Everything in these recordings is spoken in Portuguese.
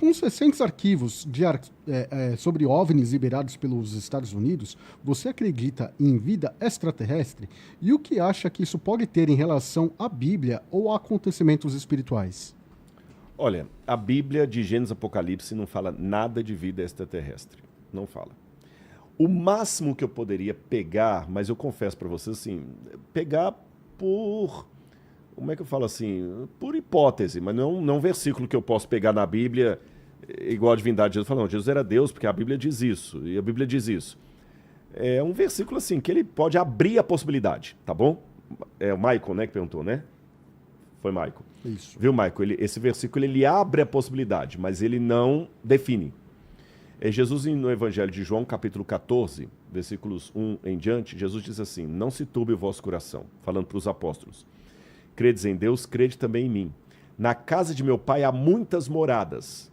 Com os recentes arquivos sobre OVNIs liberados pelos Estados Unidos, você acredita em vida extraterrestre? E o que acha que isso pode ter em relação à Bíblia ou a acontecimentos espirituais? Olha, a Bíblia de Gênesis e Apocalipse não fala nada de vida extraterrestre. Não fala. O máximo que eu poderia pegar, mas eu confesso para você assim, pegar por... Como é que eu falo assim? Por hipótese, mas não um versículo que eu posso pegar na Bíblia, igual a divindade de Jesus. Fala, não, Jesus era Deus, porque a Bíblia diz isso, e a Bíblia diz isso. É um versículo assim, que ele pode abrir a possibilidade, tá bom? É o Michael, né, que perguntou, né? Foi Michael. Isso. Viu, Michael? Esse versículo, ele abre a possibilidade, mas ele não define. Jesus, no Evangelho de João, capítulo 14, versículos 1 em diante, Jesus diz assim, não se turbe o vosso coração, falando para os apóstolos. Credes em Deus, crede também em mim. Na casa de meu pai há muitas moradas.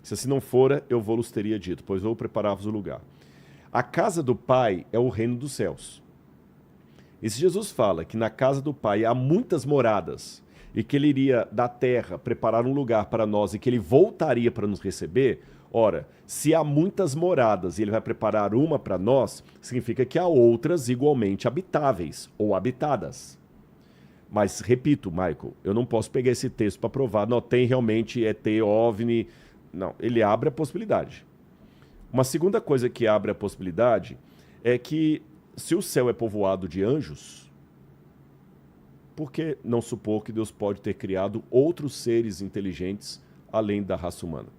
Se assim não fora, eu vou-los teria dito, pois vou preparar-vos o lugar. A casa do pai é o reino dos céus. E se Jesus fala que na casa do pai há muitas moradas, e que ele iria da terra preparar um lugar para nós e que ele voltaria para nos receber, ora, se há muitas moradas e ele vai preparar uma para nós, significa que há outras igualmente habitáveis ou habitadas. Mas, repito, Michael, eu não posso pegar esse texto para provar, não, tem realmente ET, OVNI. Não, ele abre a possibilidade. Uma segunda coisa que abre a possibilidade é que, se o céu é povoado de anjos, por que não supor que Deus pode ter criado outros seres inteligentes além da raça humana?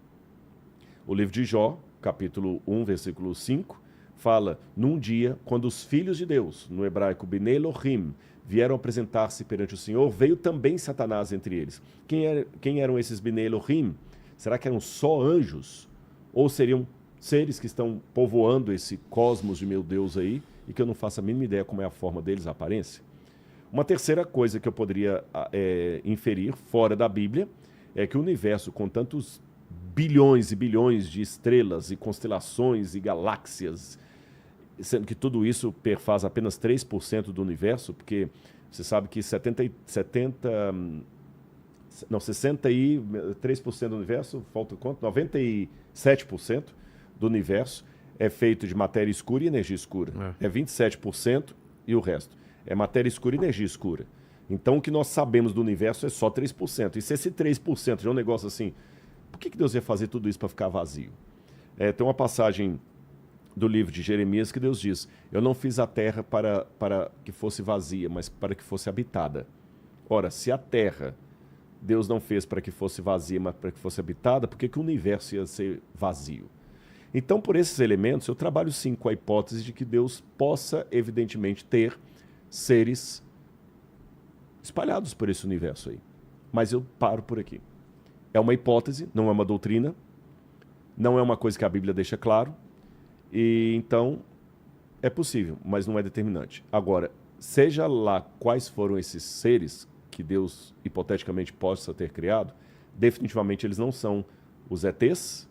O livro de Jó, capítulo 1, versículo 5, fala, num dia, quando os filhos de Deus, no hebraico Bnei Elohim, vieram apresentar-se perante o Senhor, veio também Satanás entre eles. Quem eram esses Bnei Elohim? Será que eram só anjos? Ou seriam seres que estão povoando esse cosmos de meu Deus aí, e que eu não faço a mínima ideia como é a forma deles, a aparência? Uma terceira coisa que eu poderia inferir, fora da Bíblia, é que o universo, com tantos bilhões e bilhões de estrelas e constelações e galáxias, sendo que tudo isso perfaz apenas 3% do universo, porque você sabe que 63% do universo, falta quanto? 97% do universo é feito de matéria escura e energia escura. É 27% e o resto é matéria escura e energia escura. Então o que nós sabemos do universo é só 3%. E se esse 3% já é um negócio assim, por que Deus ia fazer tudo isso para ficar vazio? Tem uma passagem do livro de Jeremias que Deus diz, eu não fiz a terra para que fosse vazia, mas para que fosse habitada. Ora, se a terra Deus não fez para que fosse vazia, mas para que fosse habitada, por que o universo ia ser vazio? Então, por esses elementos, eu trabalho sim com a hipótese de que Deus possa, evidentemente, ter seres espalhados por esse universo aí. Mas eu paro por aqui. É uma hipótese, não é uma doutrina, não é uma coisa que a Bíblia deixa claro, e então é possível, mas não é determinante. Agora, seja lá quais foram esses seres que Deus hipoteticamente possa ter criado, definitivamente eles não são os ETs,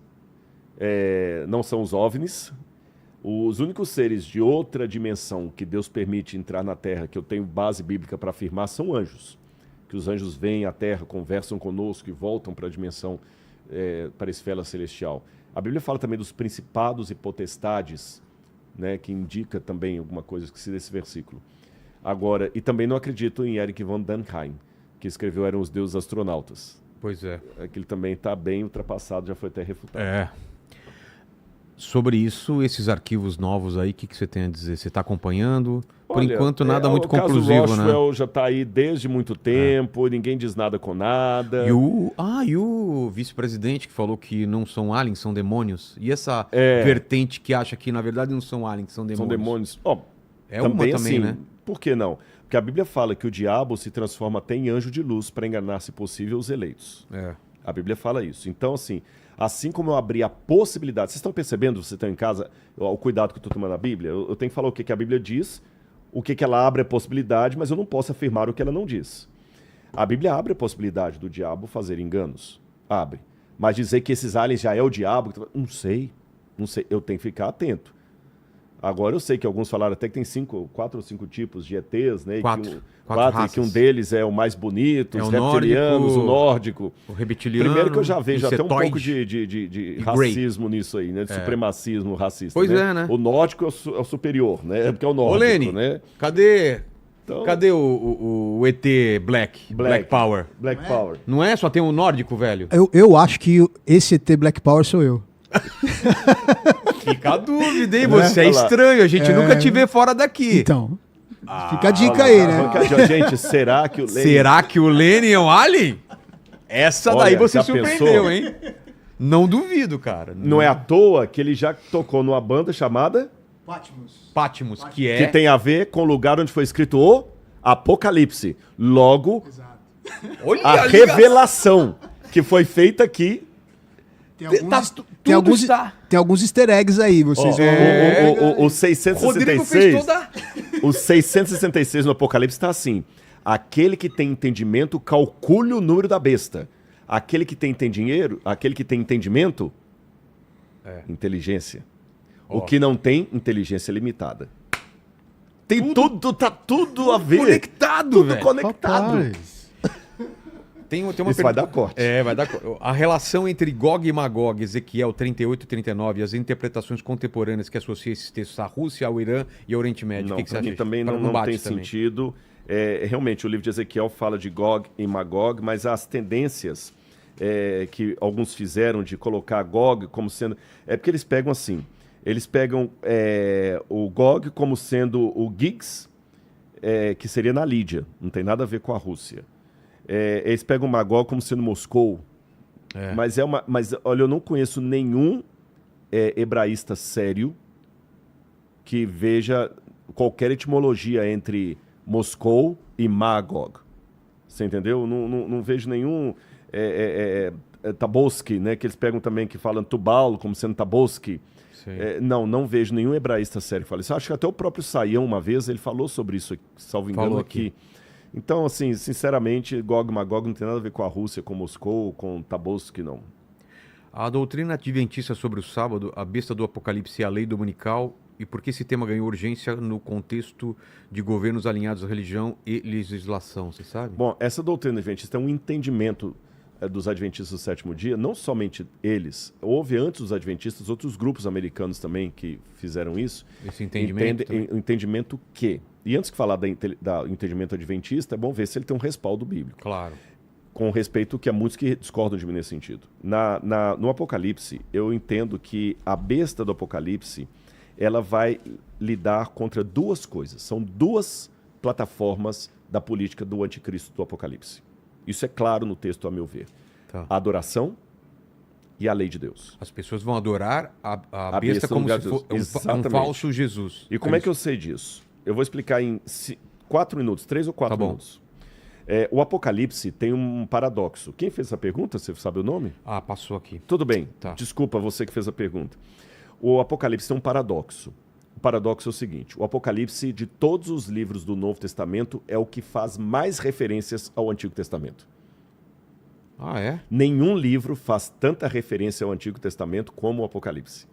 não são os OVNIs. Os únicos seres de outra dimensão que Deus permite entrar na Terra, que eu tenho base bíblica para afirmar, são anjos. Que os anjos vêm à Terra, conversam conosco e voltam para a dimensão, para a esfera celestial. A Bíblia fala também dos principados e potestades, né, que indica também alguma coisa que se desse versículo. Agora, e também não acredito em Eric von Däniken, que escreveu Eram os Deuses Astronautas. Pois é. Aquilo também está bem ultrapassado, já foi até refutado. Sobre isso, esses arquivos novos aí, o que você tem a dizer? Você está acompanhando? Por Olha, enquanto, nada muito o caso conclusivo, Roswell né? já está aí desde muito tempo, ninguém diz nada com nada. E o vice-presidente que falou que não são aliens, são demônios. E essa vertente que acha que, na verdade, não são aliens, são demônios. São demônios. É uma também, assim, né? Por que não? Porque a Bíblia fala que o diabo se transforma até em anjo de luz para enganar, se possível, os eleitos. A Bíblia fala isso. Então, assim como eu abri a possibilidade... Vocês estão percebendo, vocês estão em casa, o cuidado que eu estou tomando na Bíblia? Eu tenho que falar o que a Bíblia diz, o que ela abre a possibilidade, mas eu não posso afirmar o que ela não diz. A Bíblia abre a possibilidade do diabo fazer enganos. Abre. Mas dizer que esses aliens já é o diabo, não sei. Eu tenho que ficar atento. Agora eu sei que alguns falaram até que tem 4 ou 5 tipos de ETs, né? Quatro E que um deles é o mais bonito, os o reptilianos, o nórdico. O reptiliano. Primeiro que eu já vejo até um insetoide pouco de racismo nisso aí, né? De supremacismo racista. Pois né? é, né? O nórdico é o superior, né? Porque é o nórdico, Ô, Lene, né? Cadê o ET Black Power? Black Power. Não é? Só tem o nórdico, velho? Eu acho que esse ET Black Power sou eu. Fica a dúvida, hein? Você é estranho, a gente nunca te vê fora daqui. Então, fica a dica aí, né? Gente, será que o Lene... Será que o Lene é um alien? Essa Olha, daí você já surpreendeu, pensou? hein? Não duvido, cara. Não é à toa que ele já tocou numa banda chamada... Patmos, que é... Que tem a ver com o lugar onde foi escrito o Apocalipse. Logo, Olha a revelação que foi feita aqui... Tem alguns easter eggs aí, vocês vão... O Rodrigo fez 666... toda... O 666 no Apocalipse está assim. Aquele que tem entendimento, calcule o número da besta. Aquele que tem entendimento, inteligência. O que não tem, inteligência limitada. Tem tudo, tá tudo a ver. Conectado, tudo velho. conectado. Rapaz. Tem uma Isso vai dar corte. vai dar corte. A relação entre Gog e Magog, Ezequiel 38 e 39, e as interpretações contemporâneas que associam esses textos à Rússia, ao Irã e ao Oriente Médio. Não, o que você pra mim acha? também não bate tem também. sentido. Realmente, o livro de Ezequiel fala de Gog e Magog, mas as tendências que alguns fizeram de colocar Gog como sendo... É porque eles pegam assim, eles pegam o Gog como sendo o Gigs, que seria na Lídia, não tem nada a ver com a Rússia. Eles pegam o Magog como sendo Moscou, mas olha, eu não conheço nenhum hebraísta sério que veja qualquer etimologia entre Moscou e Magog. Você entendeu? Não vejo nenhum Taboski, né? Que eles pegam também, que falam Tubal como sendo Taboski. Não vejo nenhum hebraísta sério que fala isso. Acho que até o próprio Saião, uma vez, ele falou sobre isso, salvo engano, Falou aqui. Então, assim, sinceramente, Gog e Magog não tem nada a ver com a Rússia, com Moscou, com Taboski, não. A doutrina adventista sobre o sábado, a besta do Apocalipse e a lei dominical, e por que esse tema ganhou urgência no contexto de governos alinhados à religião e legislação, você sabe? Bom, essa doutrina adventista é um entendimento dos adventistas do sétimo dia, não somente eles. Houve antes dos adventistas outros grupos americanos também que fizeram isso. Esse entendimento O entendimento que... E antes de falar do entendimento adventista, é bom ver se ele tem um respaldo bíblico. Claro. Com respeito que há muitos que discordam de mim nesse sentido. No Apocalipse, eu entendo que a besta do Apocalipse, ela vai lidar contra duas coisas. São duas plataformas da política do anticristo do Apocalipse. Isso é claro no texto, a meu ver. Tá. A adoração e a lei de Deus. As pessoas vão adorar a besta como se fosse um falso Jesus. E como é que eu sei disso? Eu vou explicar em 4 minutos, 3 ou 4 minutos. O Apocalipse tem um paradoxo. Quem fez essa pergunta? Você sabe o nome? Ah, passou aqui. Tudo bem. Tá. Desculpa você que fez a pergunta. O Apocalipse tem um paradoxo. O paradoxo é o seguinte: o Apocalipse, de todos os livros do Novo Testamento, é o que faz mais referências ao Antigo Testamento. Ah, é? Nenhum livro faz tanta referência ao Antigo Testamento como o Apocalipse.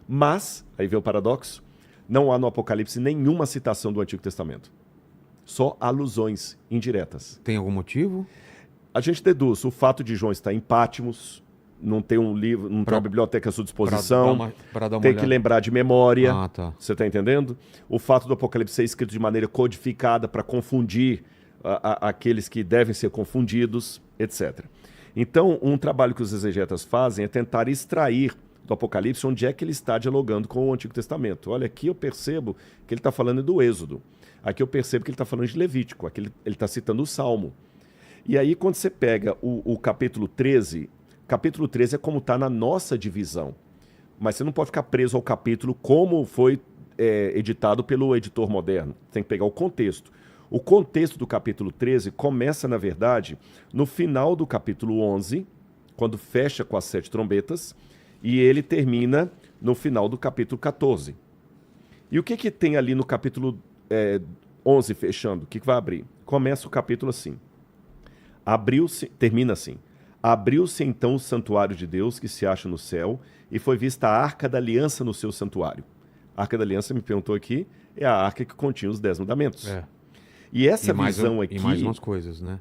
Mas, aí vem o paradoxo, não há no Apocalipse nenhuma citação do Antigo Testamento. Só alusões indiretas. Tem algum motivo? A gente deduz o fato de João estar em Patmos, não tem um livro, não tem uma biblioteca à sua disposição, tem que lembrar de memória. Ah, tá. Você está entendendo? O fato do Apocalipse ser escrito de maneira codificada para confundir aqueles que devem ser confundidos, etc. Então, um trabalho que os exegetas fazem é tentar extrair do Apocalipse onde é que ele está dialogando com o Antigo Testamento. Olha, aqui eu percebo que ele está falando do Êxodo. Aqui eu percebo que ele está falando de Levítico. Aqui ele está citando o Salmo. E aí, quando você pega o capítulo 13 é como está na nossa divisão. Mas você não pode ficar preso ao capítulo como foi editado pelo editor moderno. Tem que pegar o contexto. O contexto do capítulo 13 começa, na verdade, no final do capítulo 11, quando fecha com as 7 trombetas, e ele termina no final do capítulo 14. E o que tem ali no capítulo 11 fechando? O que vai abrir? Começa o capítulo assim. Termina assim. Abriu-se então o santuário de Deus que se acha no céu, e foi vista a arca da aliança no seu santuário. A Arca da Aliança, me perguntou aqui, é a arca que continha os 10 mandamentos. É. E essa mais visão aqui... E mais umas coisas, né?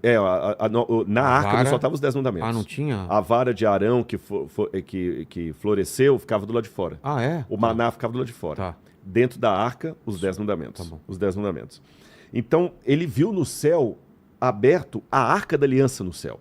Na arca não só estavam os 10 mandamentos. Ah, não tinha? A vara de Arão que floresceu ficava do lado de fora. Ah, é? O maná ficava do lado de fora. Tá. Dentro da arca, os 10 mandamentos. Tá bom. Os 10 mandamentos. Então, ele viu no céu aberto a Arca da Aliança no céu.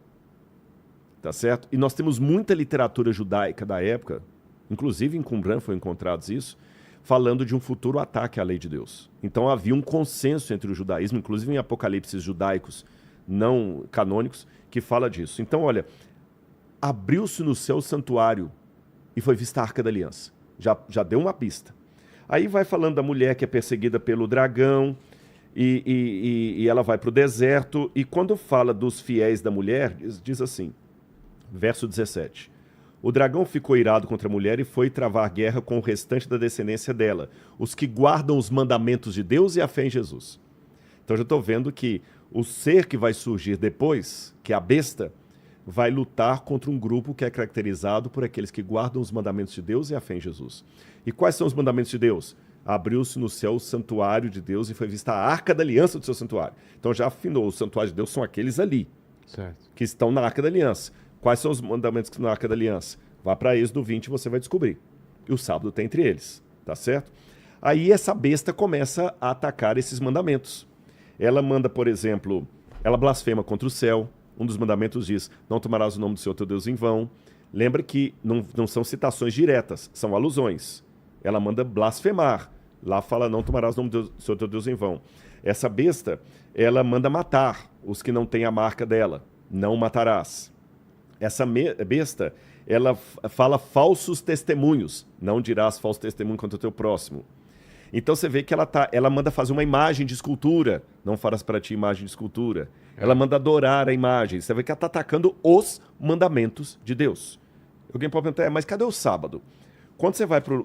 Tá certo? E nós temos muita literatura judaica da época, inclusive em Qumran foi encontrados isso, falando de um futuro ataque à lei de Deus. Então havia um consenso entre o judaísmo, inclusive em apocalipses judaicos não canônicos, que fala disso. Então, olha, abriu-se no céu o santuário e foi vista a Arca da Aliança. Já deu uma pista. Aí vai falando da mulher que é perseguida pelo dragão, e ela vai para o deserto, e quando fala dos fiéis da mulher, diz assim, verso 17, o dragão ficou irado contra a mulher e foi travar guerra com o restante da descendência dela, os que guardam os mandamentos de Deus e a fé em Jesus. Então já estou vendo que o ser que vai surgir depois, que é a besta, vai lutar contra um grupo que é caracterizado por aqueles que guardam os mandamentos de Deus e a fé em Jesus. E quais são os mandamentos de Deus? Abriu-se no céu o santuário de Deus e foi vista a Arca da Aliança do seu santuário. Então já afinou, o santuário de Deus são aqueles ali, Certo. que estão na Arca da Aliança. Quais são os mandamentos que estão na Arca da Aliança? Vá para Êxodo 20 e você vai descobrir. E o sábado está entre eles, tá certo? Aí essa besta começa a atacar esses mandamentos. Ela manda, por exemplo, ela blasfema contra o céu. Um dos mandamentos diz, não tomarás o nome do Senhor teu Deus em vão. Lembra que não são citações diretas, são alusões. Ela manda blasfemar. Lá fala, não tomarás o nome do Senhor teu Deus em vão. Essa besta, ela manda matar os que não têm a marca dela. Não matarás. Essa besta, ela fala falsos testemunhos. Não dirás falso testemunho contra o teu próximo. Então você vê que ela manda fazer uma imagem de escultura. Não farás para ti imagem de escultura. Ela manda adorar a imagem. Você vê que ela está atacando os mandamentos de Deus. Alguém pode perguntar, mas cadê o sábado? Quando você vai para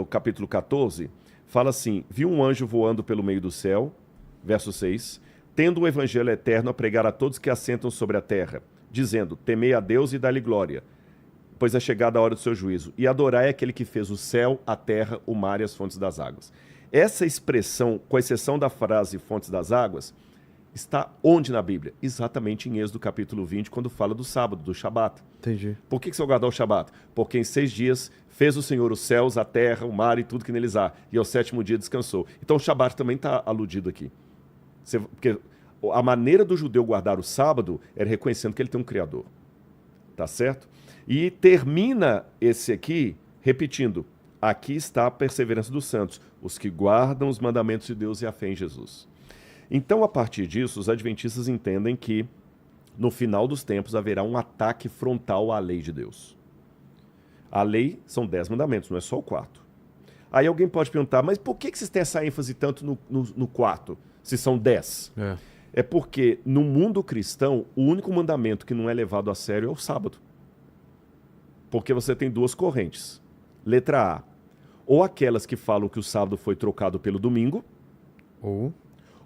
o capítulo 14, fala assim, viu um anjo voando pelo meio do céu, verso 6, tendo o evangelho eterno a pregar a todos que assentam sobre a terra, dizendo, temei a Deus e dá-lhe glória, pois é chegada a hora do seu juízo, e adorai aquele que fez o céu, a terra, o mar e as fontes das águas. Essa expressão, com exceção da frase fontes das águas, está onde na Bíblia? Exatamente em Êxodo capítulo 20, quando fala do sábado, do Shabat. Entendi. Por que você vai guardar o Shabat? Porque em 6 dias fez o Senhor os céus, a terra, o mar e tudo que neles há, e ao 7º dia descansou. Então o Shabat também está aludido aqui. Porque a maneira do judeu guardar o sábado era reconhecendo que ele tem um Criador. Tá certo? E termina esse aqui repetindo, aqui está a perseverança dos santos, os que guardam os mandamentos de Deus e a fé em Jesus. Então, a partir disso, os adventistas entendem que no final dos tempos haverá um ataque frontal à lei de Deus. A lei são 10 mandamentos, não é só o 4. Aí alguém pode perguntar, mas por que vocês têm essa ênfase tanto no 4, se são 10? É porque no mundo cristão, o único mandamento que não é levado a sério é o sábado. Porque você tem 2 correntes. Letra A, ou aquelas que falam que o sábado foi trocado pelo domingo,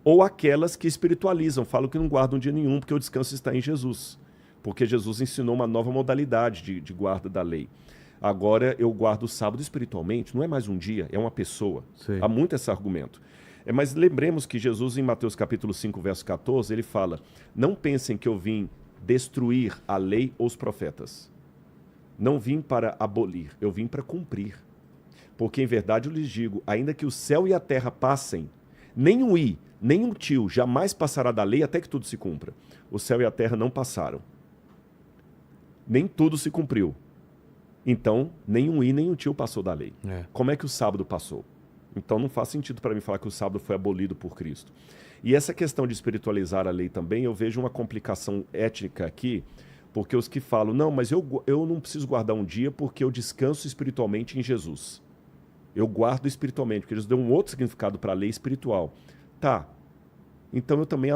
ou aquelas que espiritualizam, falam que não guardam dia nenhum, porque o descanso está em Jesus. Porque Jesus ensinou uma nova modalidade de guarda da lei. Agora eu guardo o sábado espiritualmente, não é mais um dia, é uma pessoa. Sim. Há muito esse argumento. Mas lembremos que Jesus, em Mateus capítulo 5, verso 14, ele fala, não pensem que eu vim destruir a lei ou os profetas. Não vim para abolir, eu vim para cumprir. Porque em verdade eu lhes digo, ainda que o céu e a terra passem, nem um i, nem um tio jamais passará da lei até que tudo se cumpra. O céu e a terra não passaram. Nem tudo se cumpriu. Então, nem um i, nem um tio passou da lei. Como é que o sábado passou? Então não faz sentido para mim falar que o sábado foi abolido por Cristo. E essa questão de espiritualizar a lei também, eu vejo uma complicação étnica aqui, porque os que falam, não, mas eu não preciso guardar um dia porque eu descanso espiritualmente em Jesus. Eu guardo espiritualmente, porque eles dão um outro significado para a lei espiritual. Tá, então eu também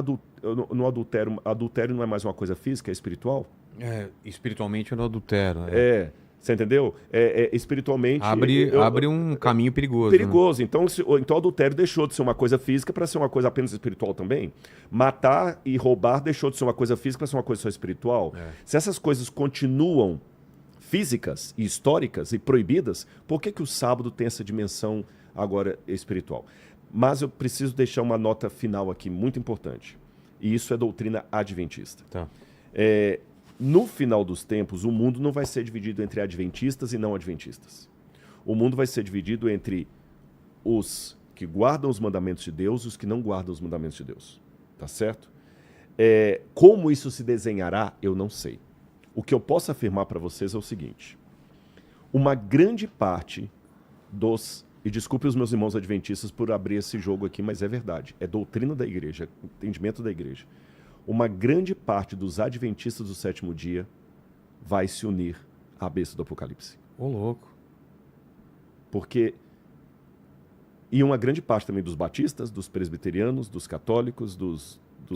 não adultério. Adultério não é mais uma coisa física, é espiritual? Espiritualmente eu não adultero. Você entendeu? Espiritualmente... Abre um caminho perigoso. Perigoso. Né? Então o adultério deixou de ser uma coisa física para ser uma coisa apenas espiritual também. Matar e roubar deixou de ser uma coisa física para ser uma coisa só espiritual. Se essas coisas continuam físicas e históricas e proibidas, por que o sábado tem essa dimensão agora espiritual? Mas eu preciso deixar uma nota final aqui muito importante. E isso é doutrina adventista. Tá. No final dos tempos, o mundo não vai ser dividido entre adventistas e não adventistas. O mundo vai ser dividido entre os que guardam os mandamentos de Deus e os que não guardam os mandamentos de Deus. Tá certo? Como isso se desenhará, eu não sei. O que eu posso afirmar para vocês é o seguinte. Uma grande parte dos... E desculpe os meus irmãos adventistas por abrir esse jogo aqui, mas é verdade. É doutrina da igreja, entendimento da igreja. Uma grande parte dos adventistas do sétimo dia vai se unir à besta do Apocalipse. Ô, louco. Porque... E uma grande parte também dos batistas, dos presbiterianos, dos católicos,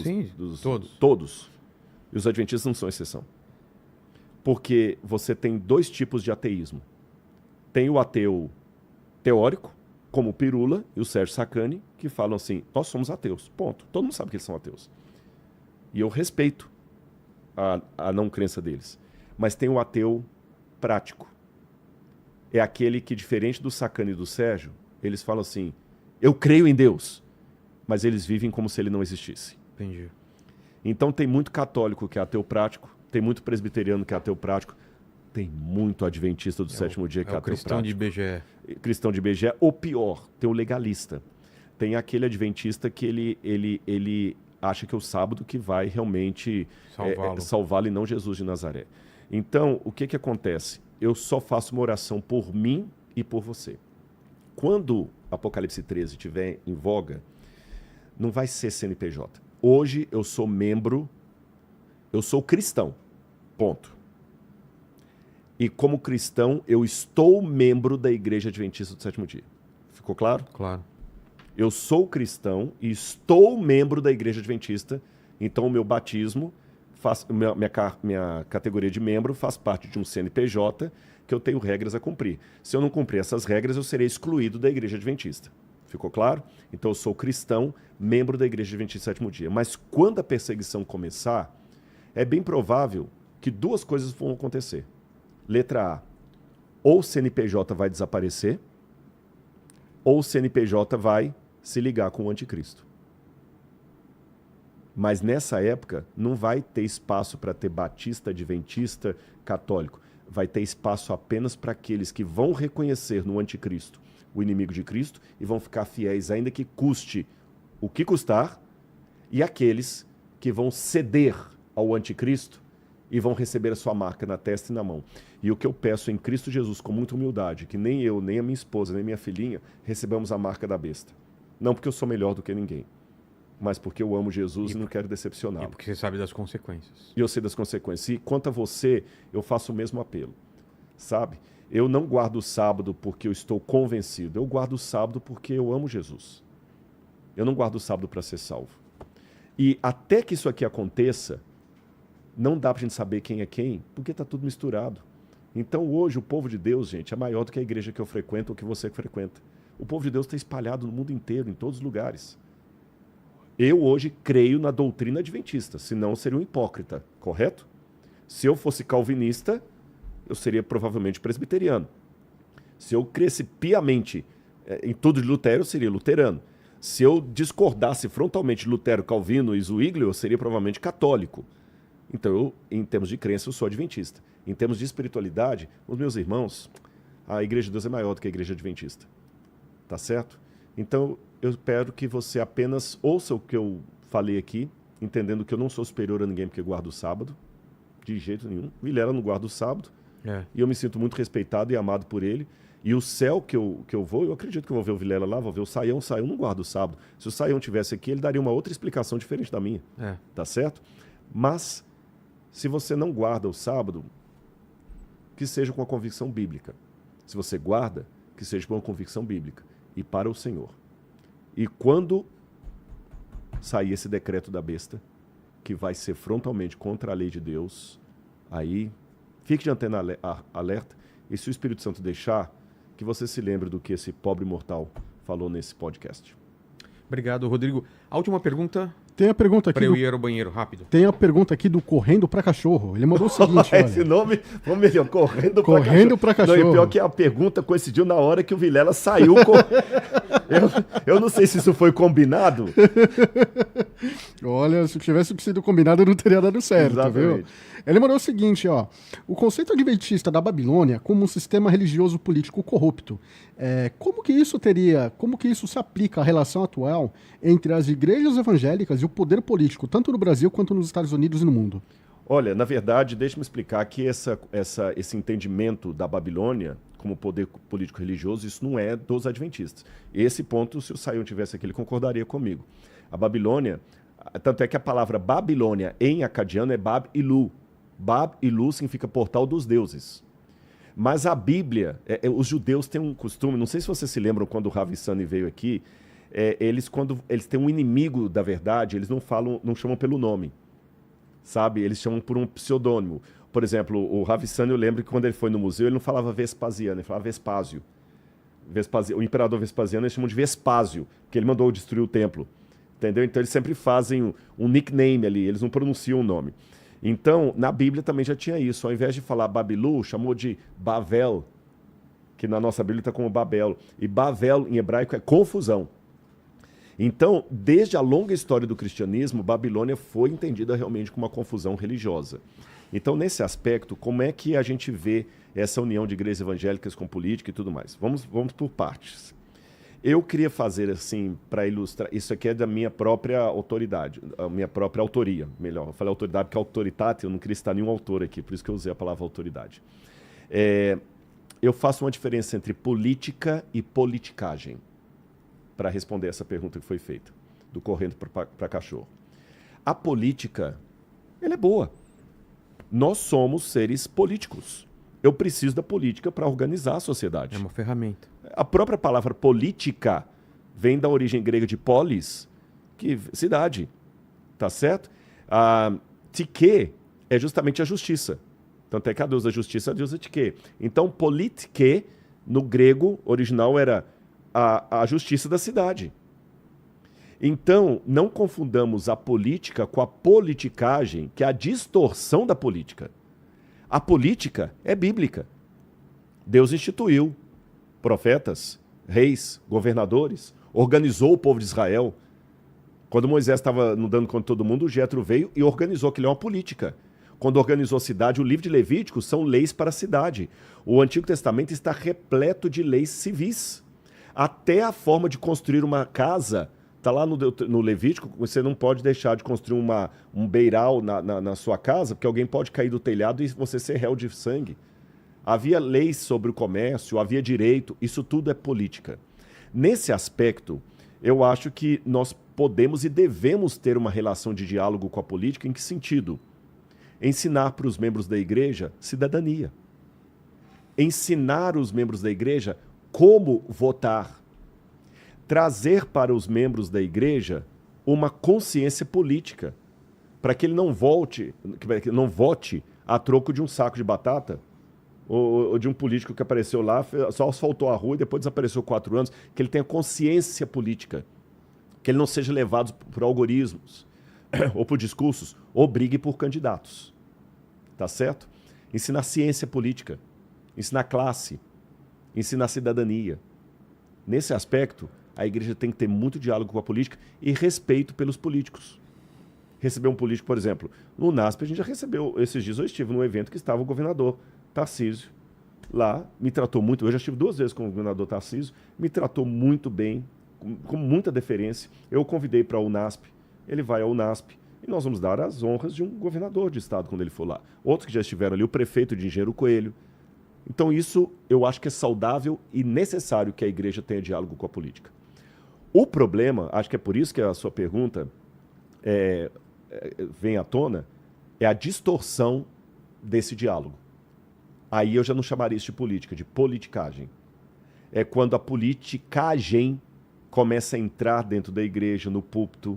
Sim, todos. Todos. E os adventistas não são exceção. Porque você tem dois tipos de ateísmo. Tem o ateu teórico, como o Pirula e o Sérgio Sacani, que falam assim, nós somos ateus, ponto. Todo mundo sabe que eles são ateus. E eu respeito a não crença deles. Mas tem o ateu prático. É aquele que, diferente do Sacani e do Sérgio, eles falam assim, eu creio em Deus, mas eles vivem como se ele não existisse. Entendi. Então tem muito católico que é ateu prático, tem muito presbiteriano que é ateu prático, tem muito adventista do sétimo dia que é ateu cristão prático. de IBGE. Cristão de IBGE, ou pior, tem o legalista. Tem aquele adventista que ele acha que é o sábado que vai realmente salvá-lo e não Jesus de Nazaré. Então, o que acontece? Eu só faço uma oração por mim e por você. Quando Apocalipse 13 estiver em voga, não vai ser CNPJ. Hoje eu sou membro, eu sou cristão, ponto. E como cristão, eu estou membro da Igreja Adventista do Sétimo Dia. Ficou claro? Claro. Eu sou cristão e estou membro da Igreja Adventista, então o meu batismo, minha categoria de membro faz parte de um CNPJ que eu tenho regras a cumprir. Se eu não cumprir essas regras, eu serei excluído da Igreja Adventista. Ficou claro? Então eu sou cristão, membro da Igreja Adventista do Sétimo Dia. Mas quando a perseguição começar, é bem provável que duas coisas vão acontecer. Letra A, ou o CNPJ vai desaparecer, ou o CNPJ vai se ligar com o anticristo. Mas nessa época não vai ter espaço para ter batista, adventista, católico. Vai ter espaço apenas para aqueles que vão reconhecer no anticristo o inimigo de Cristo e vão ficar fiéis ainda que custe o que custar, e aqueles que vão ceder ao anticristo e vão receber a sua marca na testa e na mão. E o que eu peço em Cristo Jesus, com muita humildade, que nem eu, nem a minha esposa, nem minha filhinha, recebamos a marca da besta. Não porque eu sou melhor do que ninguém, mas porque eu amo Jesus e não quero decepcioná-lo. E porque você sabe das consequências. E eu sei das consequências. E quanto a você, eu faço o mesmo apelo, sabe? Eu não guardo o sábado porque eu estou convencido. Eu guardo o sábado porque eu amo Jesus. Eu não guardo o sábado para ser salvo. E até que isso aqui aconteça, não dá para a gente saber quem é quem, porque está tudo misturado. Então hoje o povo de Deus, gente, é maior do que a igreja que eu frequento ou que você frequenta. O povo de Deus está espalhado no mundo inteiro, em todos os lugares. Eu hoje creio na doutrina adventista, senão eu seria um hipócrita, correto? Se eu fosse calvinista, eu seria provavelmente presbiteriano. Se eu cresce piamente em tudo de Lutero, eu seria luterano. Se eu discordasse frontalmente de Lutero, Calvino e Zwinglio, eu seria provavelmente católico. Então, eu, em termos de crença, eu sou adventista. Em termos de espiritualidade, os meus irmãos, a Igreja de Deus é maior do que a Igreja Adventista. Tá certo? Então, eu espero que você apenas ouça o que eu falei aqui, entendendo que eu não sou superior a ninguém porque guardo o sábado, de jeito nenhum. Vilela não guarda o sábado, e eu me sinto muito respeitado e amado por ele. E o céu que eu vou, eu acredito que eu vou ver o Vilela lá, vou ver o Saião. O Saião não guarda o sábado. Se o Saião tivesse aqui, ele daria uma outra explicação diferente da minha. Tá certo? Mas, se você não guarda o sábado, que seja com a convicção bíblica. Se você guarda, que seja com a convicção bíblica. E para o Senhor. E quando sair esse decreto da besta, que vai ser frontalmente contra a lei de Deus, aí fique de antena alerta. E se o Espírito Santo deixar, que você se lembre do que esse pobre mortal falou nesse podcast. Obrigado, Rodrigo. A última pergunta Tem a pergunta aqui. Para eu ir ao banheiro, rápido. Tem a pergunta aqui do Correndo pra Cachorro. Ele mandou o seguinte, olha. Esse nome, vamos melhor, Correndo pra Cachorro. Não, e pior que a pergunta coincidiu na hora que o Vilela saiu. Eu não sei se isso foi combinado. Olha, se tivesse sido combinado, não teria dado certo, Exatamente. viu? Ele mandou o seguinte, ó. O conceito adventista da Babilônia como um sistema religioso político corrupto. Como que isso se aplica à relação atual entre as igrejas evangélicas e o poder político, tanto no Brasil quanto nos Estados Unidos e no mundo? Olha, na verdade, deixa-me explicar que esse entendimento da Babilônia como poder político religioso, isso não é dos adventistas. Esse ponto, se o Sayão tivesse aqui, ele concordaria comigo. A Babilônia, tanto é que a palavra Babilônia em acadiano é Bab-Ilu. Bab-Ilu significa portal dos deuses. Mas a Bíblia, os judeus têm um costume, não sei se vocês se lembram quando o Rav Sani veio aqui, quando eles têm um inimigo da verdade, eles não chamam pelo nome, sabe? Eles chamam por um pseudônimo. Por exemplo, o Rav Sani, eu lembro que quando ele foi no museu, ele não falava Vespasiano, ele falava Vespásio. O imperador Vespasiano eles chamam de Vespásio, porque ele mandou destruir o templo. Entendeu? Então eles sempre fazem um nickname ali, eles não pronunciam o nome. Então, na Bíblia também já tinha isso. Ao invés de falar Babilu, chamou de Bavel, que na nossa Bíblia está como Babel. E Bavel, em hebraico, é confusão. Então, desde a longa história do cristianismo, Babilônia foi entendida realmente como uma confusão religiosa. Então, nesse aspecto, como é que a gente vê essa união de igrejas evangélicas com política e tudo mais? Vamos por partes. Eu queria fazer assim, para ilustrar, isso aqui é da minha própria autoridade, a minha própria autoria, melhor. Eu falei autoridade porque autoritate, eu não queria citar nenhum autor aqui, por isso que eu usei a palavra autoridade. Eu faço uma diferença entre política e politicagem, para responder essa pergunta que foi feita, do Correndo para Cachorro. A política, ela é boa. Nós somos seres políticos. Eu preciso da política para organizar a sociedade. É uma ferramenta. A própria palavra política vem da origem grega de polis, que cidade, tá certo? Tike é justamente a justiça. Tanto é que a deusa da justiça é a deusa Tike. Então, politike, no grego original, era a justiça da cidade. Então, não confundamos a política com a politicagem, que é a distorção da política. A política é bíblica. Deus instituiu profetas, reis, governadores, organizou o povo de Israel. Quando Moisés estava dando conta de todo mundo, o Jetro veio e organizou, que ele é uma política. Quando organizou a cidade, o livro de Levítico são leis para a cidade. O Antigo Testamento está repleto de leis civis. Até a forma de construir uma casa, está lá no Levítico, você não pode deixar de construir um beiral na sua casa, porque alguém pode cair do telhado e você ser réu de sangue. Havia leis sobre o comércio, havia direito, isso tudo é política. Nesse aspecto, eu acho que nós podemos e devemos ter uma relação de diálogo com a política. Em que sentido? Ensinar para os membros da igreja cidadania. Ensinar os membros da igreja como votar. Trazer para os membros da igreja uma consciência política, para que ele não vote a troco de um saco de batata, ou de um político que apareceu lá, só asfaltou a rua e depois desapareceu 4 anos, que ele tenha consciência política, que ele não seja levado por algoritmos, ou por discursos, ou brigue por candidatos. Tá certo? Ensinar ciência política, ensinar classe, ensinar cidadania. Nesse aspecto, a igreja tem que ter muito diálogo com a política e respeito pelos políticos. Receber um político, por exemplo, no NASP a gente já recebeu, esses dias eu estive num evento que estava o governador Tarcísio lá, me tratou muito, eu já estive 2 vezes com o governador Tarcísio, me tratou muito bem, com muita deferência. Eu o convidei para o NASP, ele vai ao NASP e nós vamos dar as honras de um governador de estado quando ele for lá. Outros que já estiveram ali, o prefeito de Engenheiro Coelho. Então isso eu acho que é saudável e necessário que a igreja tenha diálogo com a política. O problema, acho que é por isso que a sua pergunta vem à tona, é a distorção desse diálogo. Aí eu já não chamaria isso de política, de politicagem. É quando a politicagem começa a entrar dentro da igreja, no púlpito.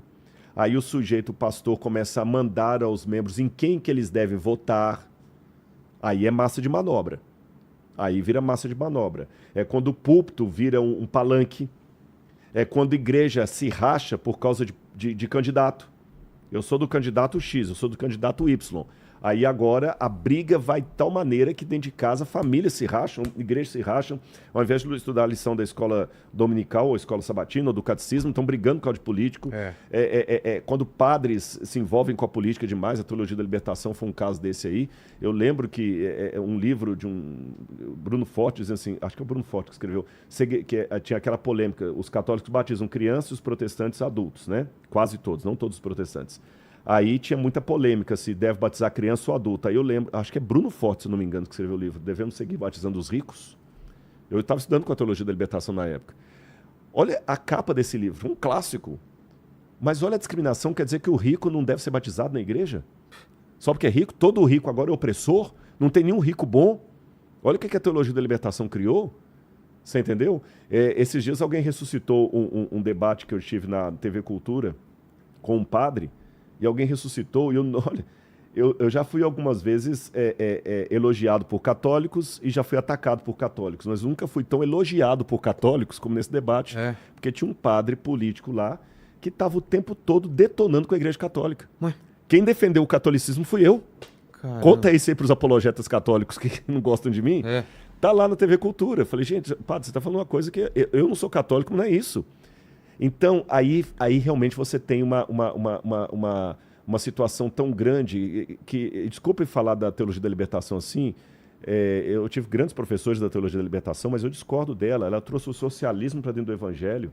Aí o sujeito, o pastor, começa a mandar aos membros em quem que eles devem votar. Aí é massa de manobra. Aí vira massa de manobra. É quando o púlpito vira um palanque. É quando a igreja se racha por causa de candidato. Eu sou do candidato X, eu sou do candidato Y. Aí agora a briga vai de tal maneira que dentro de casa famílias se racham, igrejas se racham. Ao invés de estudar a lição da escola dominical ou escola sabatina ou do catecismo, estão brigando por causa de político. Quando padres se envolvem com a política demais, a Teologia da Libertação foi um caso desse aí. Eu lembro que um livro de um Bruno Forte, dizendo assim, acho que é o Bruno Forte que escreveu, tinha aquela polêmica, os católicos batizam crianças e os protestantes adultos, né? Quase todos, não todos os protestantes. Aí tinha muita polêmica se deve batizar criança ou adulto. Aí eu lembro, acho que é Bruno Forte, se não me engano, que escreveu o livro, Devemos Seguir Batizando os Ricos? Eu estava estudando com a Teologia da Libertação na época. Olha a capa desse livro, um clássico. Mas olha a discriminação, quer dizer que o rico não deve ser batizado na igreja? Só porque é rico? Todo rico agora é opressor? Não tem nenhum rico bom? Olha o que a Teologia da Libertação criou. Você entendeu? Esses dias alguém ressuscitou um debate que eu tive na TV Cultura com um padre, e alguém ressuscitou, e olha, eu já fui algumas vezes elogiado por católicos e já fui atacado por católicos, mas nunca fui tão elogiado por católicos como nesse debate, porque tinha um padre político lá que estava o tempo todo detonando com a Igreja Católica. Ué? Quem defendeu o catolicismo fui eu. Caramba. Conta isso aí para os apologetas católicos que não gostam de mim. Tá lá na TV Cultura. Eu falei, gente, padre, você está falando uma coisa que eu não sou católico, não é isso. Então, aí realmente você tem uma situação tão grande que, desculpe falar da Teologia da Libertação assim, eu tive grandes professores da Teologia da Libertação, mas eu discordo dela. Ela trouxe o socialismo para dentro do Evangelho.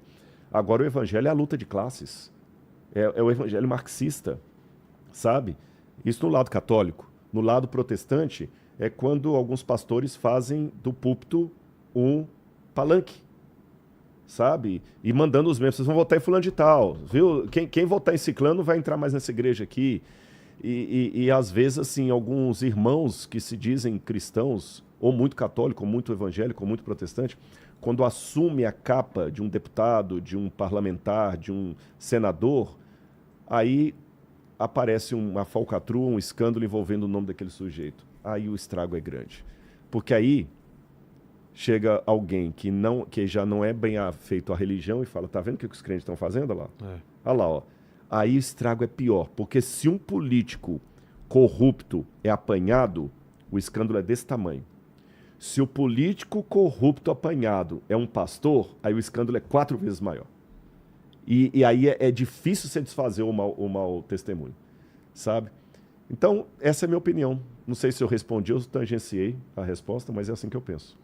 Agora o Evangelho é a luta de classes. É o Evangelho marxista, sabe? Isso no lado católico. No lado protestante, é quando alguns pastores fazem do púlpito um palanque, sabe? E mandando os membros, vocês vão votar em fulano de tal, viu? Quem votar em ciclano vai entrar mais nessa igreja aqui. E às vezes, assim, alguns irmãos que se dizem cristãos, ou muito católico, ou muito evangélico, ou muito protestante, quando assume a capa de um deputado, de um parlamentar, de um senador, aí aparece uma falcatrua, um escândalo envolvendo o nome daquele sujeito. Aí o estrago é grande. Porque aí chega alguém que já não é bem afeito à religião e fala, tá vendo o que os crentes estão fazendo? Olha lá. Olha lá, ó. Aí o estrago é pior, porque se um político corrupto é apanhado, o escândalo é desse tamanho. Se o político corrupto apanhado é um pastor, aí o escândalo é 4 vezes maior. E aí é difícil você desfazer o mau testemunho, sabe? Então, essa é a minha opinião. Não sei se eu respondi ou tangenciei a resposta, mas é assim que eu penso.